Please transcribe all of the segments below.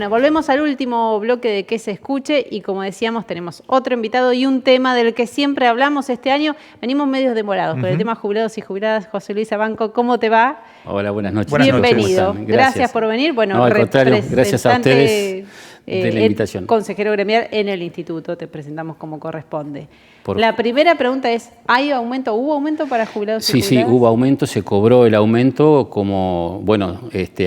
Bueno, volvemos al último bloque de Que se escuche y como decíamos tenemos otro invitado y un tema del que siempre hablamos este año. Venimos medios demorados con el tema jubilados y jubiladas. José Luis Abanco, ¿cómo te va? Hola, buenas noches. Bienvenido. Gracias por venir. Bueno, no, al contrario, gracias a ustedes de la invitación. Consejero gremial en el instituto, te presentamos como corresponde. La primera pregunta es, ¿hubo aumento para jubilados y jubiladas? Sí, hubo aumento, se cobró el aumento como, bueno,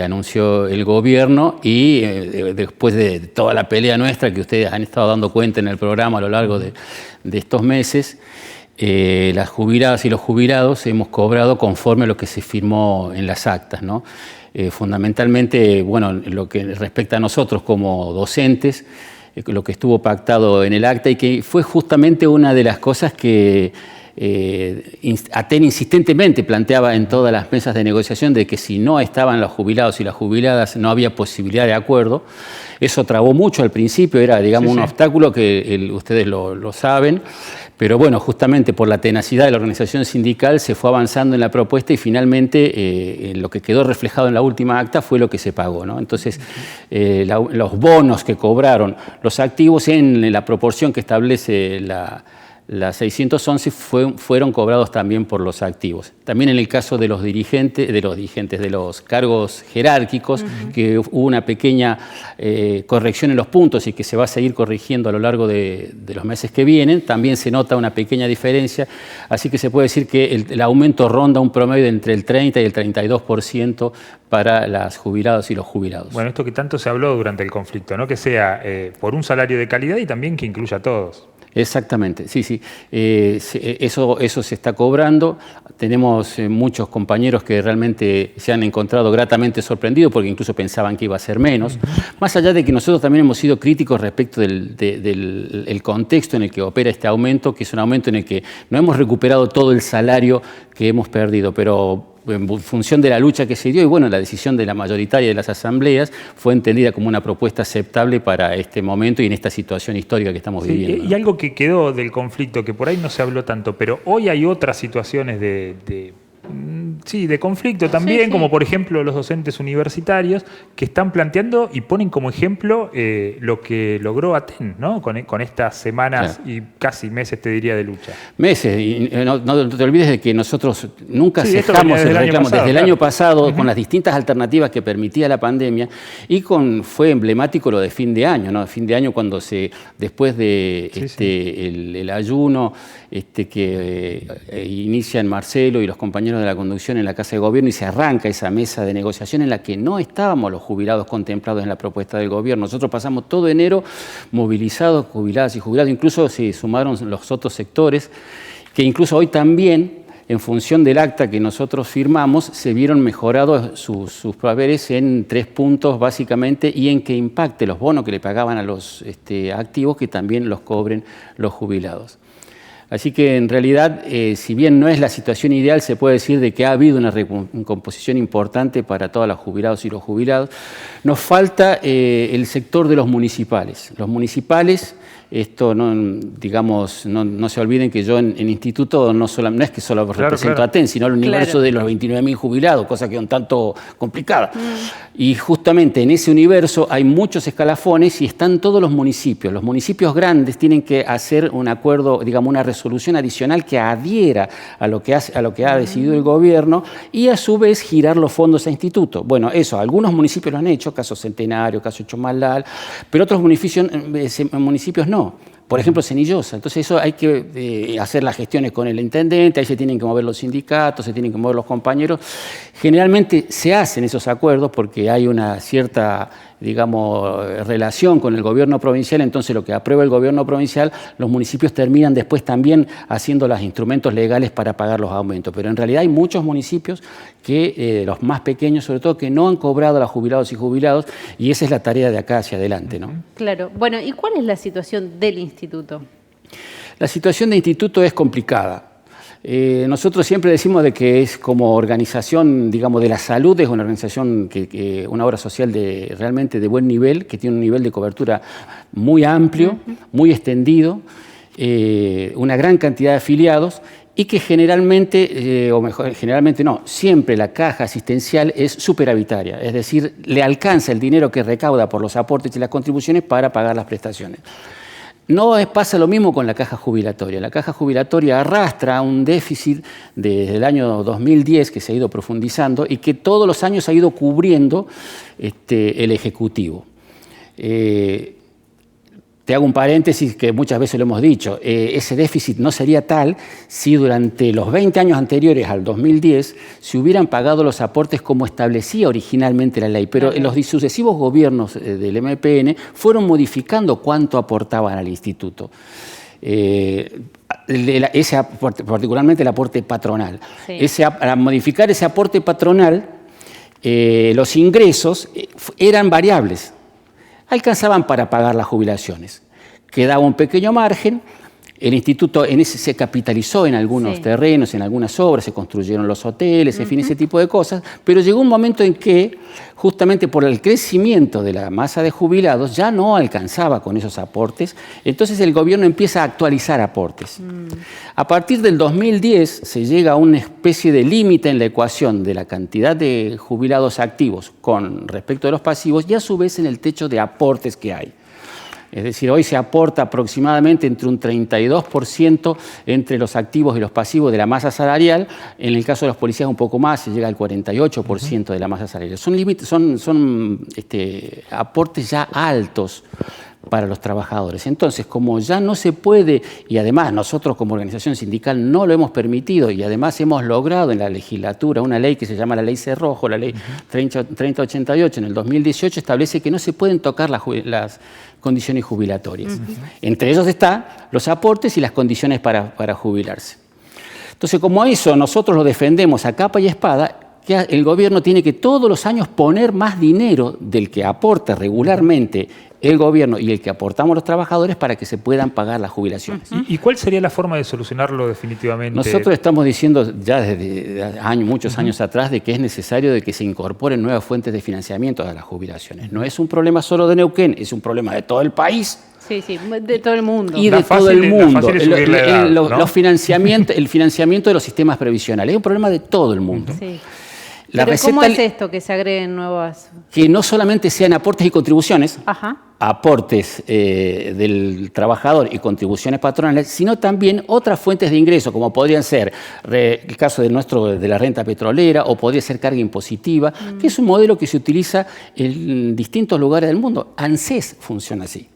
anunció el gobierno y después de toda la pelea nuestra que ustedes han estado dando cuenta en el programa a lo largo de estos meses, las jubiladas y los jubilados hemos cobrado conforme a lo que se firmó en las actas, ¿no? Fundamentalmente, bueno, lo que respecta a nosotros como docentes, lo que estuvo pactado en el acta y que fue justamente una de las cosas que Aten insistentemente planteaba en todas las mesas de negociación, de que si no estaban los jubilados y las jubiladas no había posibilidad de acuerdo. Eso trabó mucho al principio, era, digamos, un obstáculo que ustedes lo saben, pero bueno, justamente por la tenacidad de la organización sindical se fue avanzando en la propuesta y finalmente lo que quedó reflejado en la última acta fue lo que se pagó, ¿no? Entonces, los bonos que cobraron los activos en la proporción que establece la 611 fueron cobrados también por los activos. También en el caso de los dirigentes, de los cargos jerárquicos, que hubo una pequeña corrección en los puntos y que se va a seguir corrigiendo a lo largo de los meses que vienen, también se nota una pequeña diferencia, así que se puede decir que el aumento ronda un promedio de entre el 30 y el 32% para las jubiladas y los jubilados. Bueno, esto que tanto se habló durante el conflicto, ¿no? Que sea por un salario de calidad y también que incluya a todos. Exactamente, sí. Eso se está cobrando. Tenemos muchos compañeros que realmente se han encontrado gratamente sorprendidos porque incluso pensaban que iba a ser menos. Más allá de que nosotros también hemos sido críticos respecto del contexto en el que opera este aumento, que es un aumento en el que no hemos recuperado todo el salario que hemos perdido, pero en función de la lucha que se dio y bueno, la decisión de la mayoritaria de las asambleas fue entendida como una propuesta aceptable para este momento y en esta situación histórica que estamos viviendo, ¿no? Y algo que quedó del conflicto, que por ahí no se habló tanto, pero hoy hay otras situaciones de conflicto también, como por ejemplo los docentes universitarios que están planteando y ponen como ejemplo lo que logró Aten, ¿no? Con estas semanas y casi meses, te diría, de lucha. Meses, y no te olvides de que nosotros nunca cesamos el reclamo desde el año pasado con las distintas alternativas que permitía la pandemia y fue emblemático lo de fin de año, ¿no? Fin de año cuando después de el ayuno que inician Marcelo y los compañeros de la conducción en la Casa de Gobierno y se arranca esa mesa de negociación en la que no estábamos los jubilados contemplados en la propuesta del gobierno. Nosotros pasamos todo enero movilizados, jubiladas y jubilados, incluso se sumaron los otros sectores, que incluso hoy también, en función del acta que nosotros firmamos, se vieron mejorados sus haberes en 3 puntos básicamente y en que impacte los bonos que le pagaban a los activos, que también los cobren los jubilados. Así que en realidad, si bien no es la situación ideal, se puede decir de que ha habido una recomposición importante para todos los jubilados y los jubilados. Nos falta el sector de los municipales. Los municipales, esto no se olviden que yo en instituto no es que solo represento a Aten, sino el universo de los 29.000 jubilados, cosa que es un tanto complicada. Y justamente en ese universo hay muchos escalafones y están todos los municipios. Los municipios grandes tienen que hacer un acuerdo, digamos, una resolución adicional que adhiera a lo que ha decidido el gobierno y a su vez girar los fondos a instituto. Bueno, eso, algunos municipios lo han hecho, caso Centenario, caso Chomalal, pero otros municipios no. Por ejemplo, Cenillosa. Entonces eso hay que hacer las gestiones con el intendente, ahí se tienen que mover los sindicatos, se tienen que mover los compañeros. Generalmente se hacen esos acuerdos porque hay una cierta, digamos, relación con el gobierno provincial, entonces lo que aprueba el gobierno provincial, los municipios terminan después también haciendo los instrumentos legales para pagar los aumentos. Pero en realidad hay muchos municipios que, los más pequeños sobre todo, que no han cobrado a los jubilados y jubilados y esa es la tarea de acá hacia adelante, ¿no? Claro. Bueno, ¿y cuál es la situación del instituto? La situación del instituto es complicada. Nosotros siempre decimos de que es como organización, digamos, de la salud, es una organización una obra social realmente de buen nivel, que tiene un nivel de cobertura muy amplio, muy extendido, una gran cantidad de afiliados y que generalmente, o mejor, generalmente no, siempre la caja asistencial es superavitaria, es decir, le alcanza el dinero que recauda por los aportes y las contribuciones para pagar las prestaciones. No pasa lo mismo con la caja jubilatoria. La caja jubilatoria arrastra un déficit desde el año 2010 que se ha ido profundizando y que todos los años ha ido cubriendo el Ejecutivo. Te hago un paréntesis que muchas veces lo hemos dicho, ese déficit no sería tal si durante los 20 años anteriores al 2010 se hubieran pagado los aportes como establecía originalmente la ley, pero en los sucesivos gobiernos del MPN fueron modificando cuánto aportaban al instituto. Particularmente el aporte patronal. Sí. Al modificar ese aporte patronal, los ingresos eran variables. Alcanzaban para pagar las jubilaciones. Quedaba un pequeño margen, el instituto se capitalizó en algunos terrenos, en algunas obras, se construyeron los hoteles, en fin, ese tipo de cosas, pero llegó un momento en que, justamente por el crecimiento de la masa de jubilados, ya no alcanzaba con esos aportes, entonces el gobierno empieza a actualizar aportes. A partir del 2010 se llega a una especie de límite en la ecuación de la cantidad de jubilados activos con respecto de los pasivos y a su vez en el techo de aportes que hay. Es decir, hoy se aporta aproximadamente entre un 32% entre los activos y los pasivos de la masa salarial. En el caso de los policías un poco más, se llega al 48% de la masa salarial. Son aportes ya altos para los trabajadores. Entonces, como ya no se puede, y además nosotros como organización sindical no lo hemos permitido, y además hemos logrado en la legislatura una ley que se llama la Ley Cerrojo, la Ley 3088, en el 2018 establece que no se pueden tocar las condiciones jubilatorias. Entre ellos están los aportes y las condiciones para jubilarse. Entonces, como eso nosotros lo defendemos a capa y espada, que el gobierno tiene que todos los años poner más dinero del que aporta regularmente el gobierno y el que aportamos los trabajadores para que se puedan pagar las jubilaciones. ¿Y cuál sería la forma de solucionarlo definitivamente? Nosotros estamos diciendo ya desde muchos años atrás de que es necesario de que se incorporen nuevas fuentes de financiamiento a las jubilaciones. No es un problema solo de Neuquén, es un problema de todo el país. Sí, de todo el mundo. Y de todo el mundo. El financiamiento de los sistemas previsionales es un problema de todo el mundo. Sí. ¿Pero cómo es esto que se agreguen nuevas? Que no solamente sean aportes y contribuciones, aportes del trabajador y contribuciones patronales, sino también otras fuentes de ingreso, como podrían ser el caso de la renta petrolera, o podría ser carga impositiva, que es un modelo que se utiliza en distintos lugares del mundo. ANSES funciona así.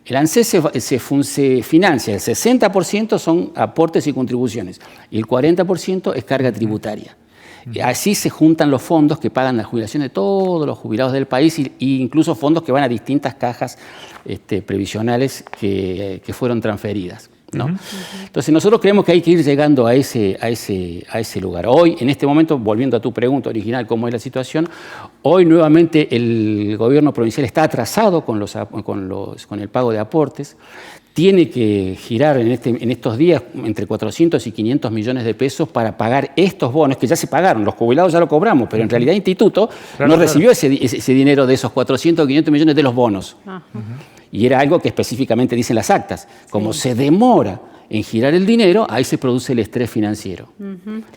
El ANSES se financia, el 60% son aportes y contribuciones, y el 40% es carga tributaria. Así se juntan los fondos que pagan la jubilación de todos los jubilados del país e incluso fondos que van a distintas cajas previsionales que fueron transferidas, ¿no? Entonces nosotros creemos que hay que ir llegando a ese lugar. Hoy, en este momento, volviendo a tu pregunta original, ¿cómo es la situación? Hoy nuevamente el gobierno provincial está atrasado con el pago de aportes. Tiene que girar en estos días entre 400 y 500 millones de pesos para pagar estos bonos, que ya se pagaron, los jubilados ya lo cobramos, pero en realidad el instituto no recibió ese dinero de esos 400 o 500 millones de los bonos. Y era algo que específicamente dicen las actas. Como se demora en girar el dinero, ahí se produce el estrés financiero.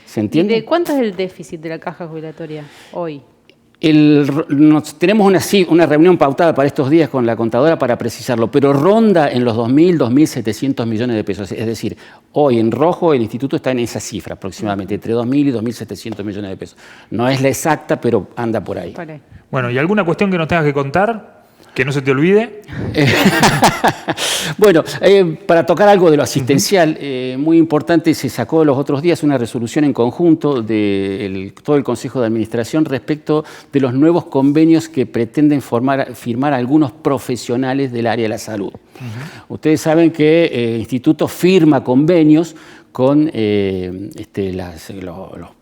¿Se entiende? ¿Y de cuánto es el déficit de la caja jubilatoria hoy? Tenemos una reunión pautada para estos días con la contadora para precisarlo, pero ronda en los 2.000, 2.700 millones de pesos. Es decir, hoy en rojo el instituto está en esa cifra aproximadamente, entre 2.000 y 2.700 millones de pesos. No es la exacta, pero anda por ahí. Bueno, ¿y alguna cuestión que nos tengas que contar? Que no se te olvide. Bueno, para tocar algo de lo asistencial, muy importante, se sacó los otros días una resolución en conjunto de todo el Consejo de Administración respecto de los nuevos convenios que pretenden firmar algunos profesionales del área de la salud. Ustedes saben que el Instituto firma convenios con los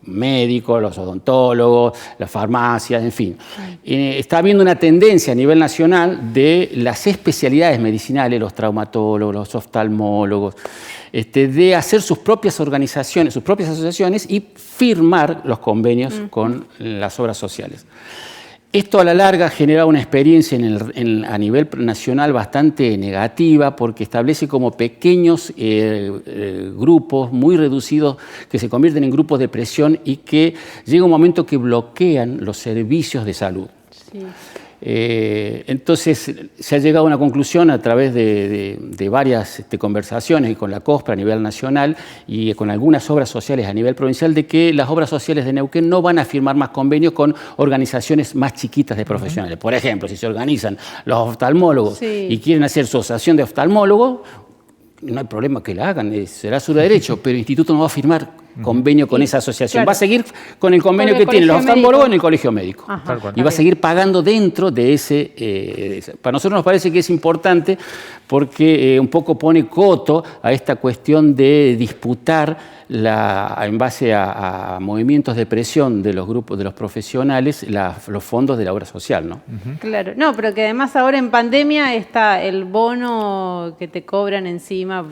médicos, los odontólogos, las farmacias, en fin. Está habiendo una tendencia a nivel nacional de las especialidades medicinales, los traumatólogos, los oftalmólogos, de hacer sus propias organizaciones, sus propias asociaciones y firmar los convenios con las obras sociales. Esto a la larga genera una experiencia a nivel nacional bastante negativa porque establece como pequeños grupos muy reducidos que se convierten en grupos de presión y que llega un momento que bloquean los servicios de salud. Sí. Entonces se ha llegado a una conclusión a través de varias conversaciones con la COSPRA a nivel nacional y con algunas obras sociales a nivel provincial de que las obras sociales de Neuquén no van a firmar más convenios con organizaciones más chiquitas de profesionales. Por ejemplo, si se organizan los oftalmólogos y quieren hacer su asociación de oftalmólogos, no hay problema que la hagan, será su derecho, pero el instituto no va a firmar convenio con esa asociación. Claro. Va a seguir con el convenio que tienen los oftalmólogos en el colegio médico. Y va a seguir pagando dentro de ese... Para nosotros nos parece que es importante porque un poco pone coto a esta cuestión de disputar en base a movimientos de presión de los grupos, de los profesionales, los fondos de la obra social, ¿no? Claro, no, pero que además ahora en pandemia está el bono que te cobran encima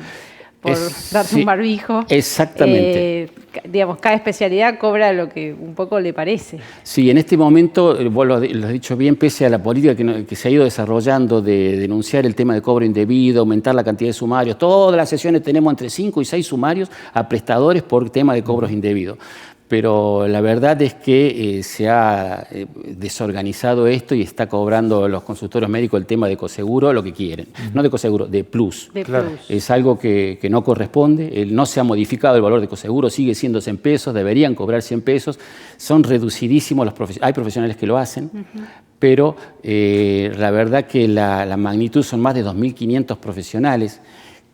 por darte un barbijo. Exactamente. Digamos, cada especialidad cobra lo que un poco le parece. Sí, en este momento, vos lo has dicho bien, pese a la política que se ha ido desarrollando de denunciar el tema de cobro indebido, aumentar la cantidad de sumarios, todas las sesiones tenemos entre 5 y 6 sumarios a prestadores por tema de cobros indebidos. Pero la verdad es que se ha desorganizado esto y está cobrando los consultorios médicos el tema de coseguro, lo que quieren. No de coseguro, de plus. Es algo que no corresponde, no se ha modificado el valor de coseguro, sigue siendo 100 pesos, deberían cobrar 100 pesos. Son reducidísimos los profesionales, hay profesionales que lo hacen, pero la verdad que la magnitud son más de 2.500 profesionales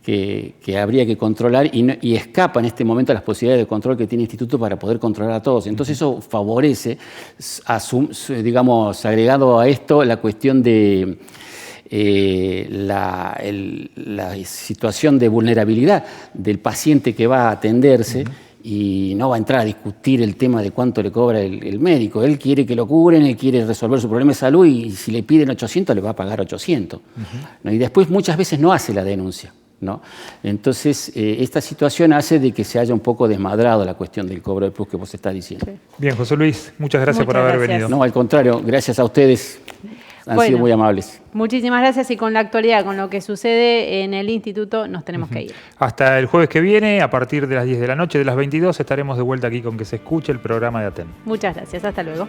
que habría que controlar y escapa en este momento a las posibilidades de control que tiene el instituto para poder controlar a todos. Entonces eso favorece, digamos, agregado a esto, la cuestión de la situación de vulnerabilidad del paciente que va a atenderse y no va a entrar a discutir el tema de cuánto le cobra el médico. Él quiere que lo cubren, él quiere resolver su problema de salud y si le piden 800, le va a pagar 800. ¿No? Y después muchas veces no hace la denuncia, ¿no? Entonces, esta situación hace de que se haya un poco desmadrado la cuestión del cobro de plus que vos estás diciendo. Bien, José Luis, muchas gracias por haber venido. No, al contrario, gracias a ustedes. Han sido muy amables. Muchísimas gracias y con la actualidad, con lo que sucede en el instituto, nos tenemos que ir. Hasta el jueves que viene, a partir de las 10 de la noche, de las 22, estaremos de vuelta aquí con Que se escuche el programa de ATEN. Muchas gracias, hasta luego.